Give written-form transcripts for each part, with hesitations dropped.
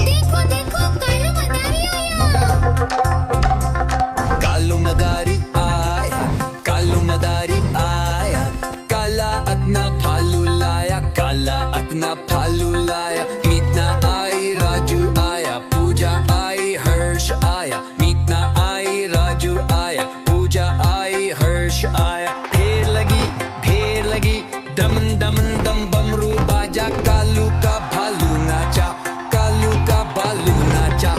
देखो देखो कालू मदारी आया। कालू मदारी आया, कालू मदारी आया, काला अपना भालू लाया, काला अपना भालू लाया। मीतना आई, राजू आया, पूजा आई, हर्ष आया। मीतना आई, राजू आया, पूजा आई, हर्ष आया। ढेर लगी, दमन दमन दम बमरू बाजा, कालू का भालू नाचा, कालू का भालू नाचा।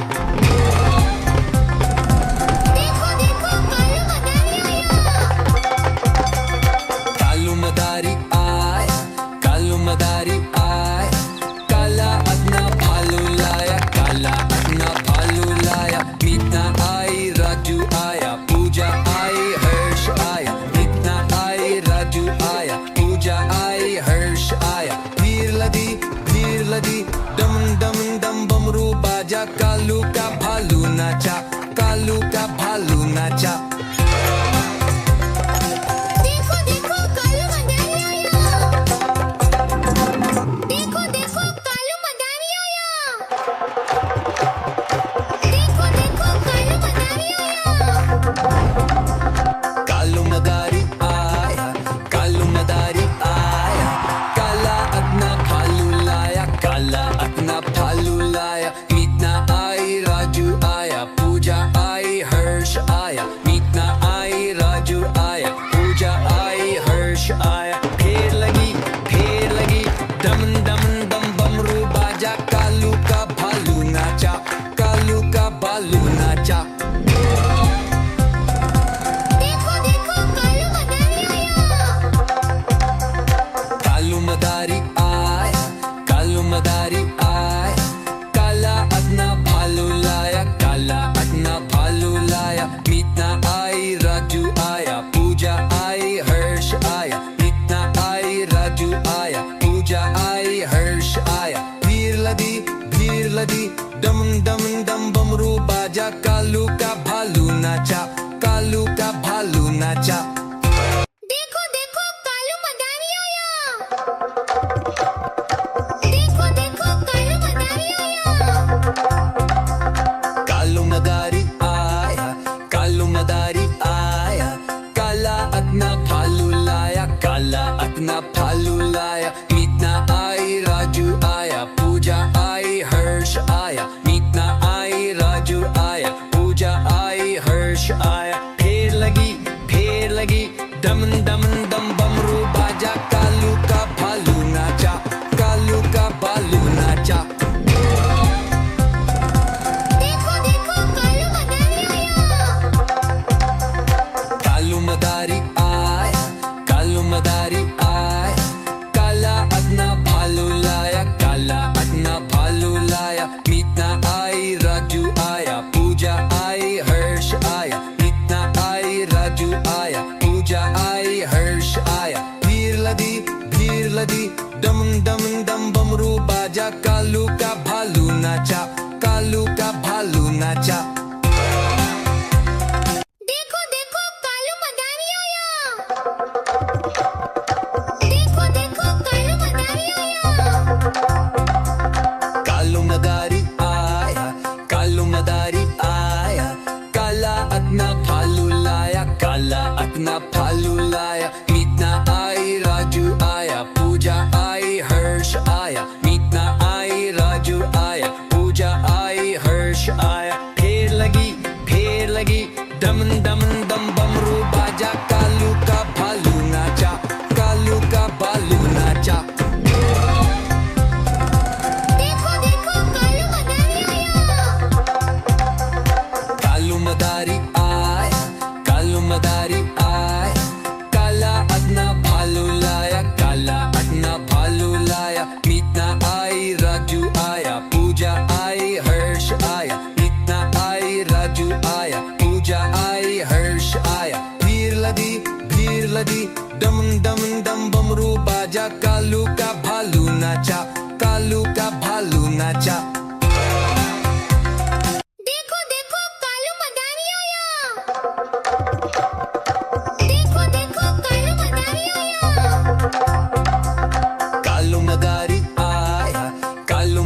देखो देखो कालू मदारी आया। कालू मदारी आया, कालू मदारी आया, काला अपना भालू लाया, काला अपना भालू लाया। मीतना आई, राजू आया, पूजा आई, हर्ष आया। मीतना आई, राजू आया, पूजा आई, हर्ष आया। भीड़ लदी, दम दम दम बमरू बाजा, कालू का भालू नाचा, कालू का भालू नाचा। देखो देखो कालू मदारी आया। देखो देखो कालू मदारी आया। देखो देखो कालू मदारी आया। कालू मदारी आया, कालू मदारी आया, काला अपना भालू लाया, काला अपना भालू लाया। मीतना आई, राजू आया, पूजा आई, हर्ष आया। मीतना आई, राजू आया, पूजा आई, हर्ष आया। ढेर लगी, दमन दमन दम बमरू बाजा, कालू का भालू नाचा, कालू का भालू नाचा। देखो देखो कालू मदारी आया। कालू मदारी आया, कालू मदारी आया, काला अपना भालू लाया, काला अपना भालू लाया। मीतना आई, राजू आया, पूजा आई, हर्ष आया। मीतना आई, राजू आया, पूजा आई, हर्ष आया। भीड़ लदी, दम दम दम बमरू बाजा, कालू का भालू नाचा, कालू का भालू नाचा। देखो देखो कालू मदारी आया। देखो देखो कालू मदारी आया। कालू मदारी आया, कालू मदारी आया, काला अपना भालू लाया, काला अपना भालू लाया। मीतना आई, राजू आया, पूजा आई, हर्ष आया। मीतना आई, राजू आया, पूजा आई, हर्ष आया। ढेर लगी, दमन दमन दम बमरू बाजा, कालू का भालू नाचा, कालू का भालू नाचा। देखो देखो कालू मदारी आया। कालू मदारी आया, कालू मदारी आया, काला अपना भालू लाया, काला अपना भालू लाया। मीतना आई, राजू आया, पूजा आई, हर्ष आया। मीतना आई, राजू आया, पूजा आई, हर्ष आया। भीड़ लदी, दम दम दम बमरू बाजा, कालू का भालू नाचा, कालू का भालू नाचा। देखो देखो कालू मदारी आया। देखो देखो कालू मदारी आया। कालू मदारी आया, कालू मदारी आया, काला अपना भालू लाया, काला अपना भालू लाया। मीतना आई, राजू आया, पूजा आई, हर्ष आया। मीतना आई, राजू आया, पूजा आई, हर्ष आया। ढेर लगी, दमन दमन दम बमरू बाजा, कालू का भालू नाचा, कालू का भालू नाचा। देखो देखो कालू मदारी आया। कालू मदारी आया, कालू मदारी आया, काला अपना भालू लाया, काला अपना भालू लाया। मीतना आई, राजू आया, पूजा आई, हर्ष आया। मीतना आई, राजू आया, पूजा आई, हर्ष आया। भीड़ लदी, दमन दमन दम बमरू बाजा, कालू का भालू नाचा, कालू का भालू नाचा। देखो देखो कालू मदारी आया। देखो देखो कालू मदारी आया। कालू मदारी आया, कालू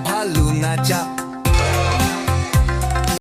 भालू नाचा